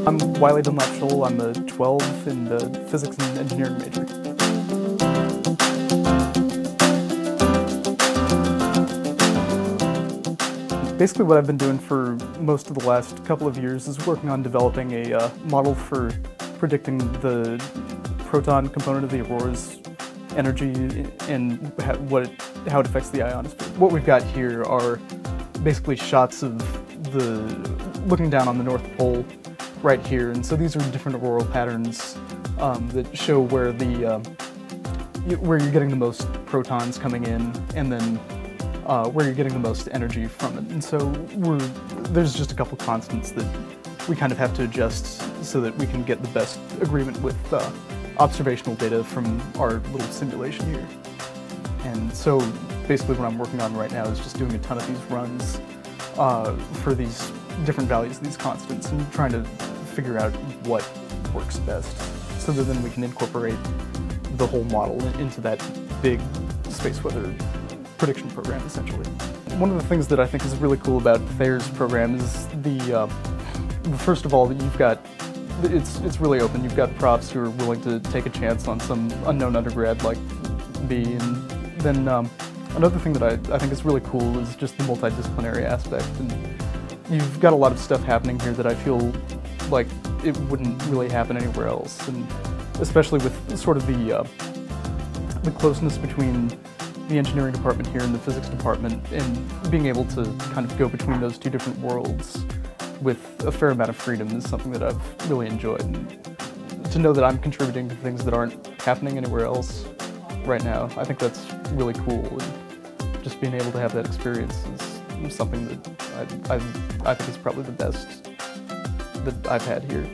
I'm Wiley Dunlap-Shohl. I'm a 12 in the physics and engineering major. Basically what I've been doing for most of the last couple of years is working on developing a model for predicting the proton component of the aurora's energy and how it affects the ionosphere. What we've got here are basically shots of looking down on the North Pole right here, and so these are different auroral patterns that show where you're getting the most protons coming in, and then where you're getting the most energy from it. And so there's just a couple constants that we kind of have to adjust so that we can get the best agreement with observational data from our little simulation here. And so basically what I'm working on right now is just doing a ton of these runs for these different values of these constants and trying to figure out what works best so that then we can incorporate the whole model into that big space weather prediction program, essentially. One of the things that I think is really cool about Thayer's program is first of all, that it's really open. You've got profs who are willing to take a chance on some unknown undergrad like me, and then another thing that I think is really cool is just the multidisciplinary aspect. And you've got a lot of stuff happening here that I feel like it wouldn't really happen anywhere else, and especially with sort of the closeness between the engineering department here and the physics department, and being able to kind of go between those two different worlds with a fair amount of freedom is something that I've really enjoyed. And to know that I'm contributing to things that aren't happening anywhere else right now, I think that's really cool. And just being able to have that experience is something that I think is probably the best that I've had here.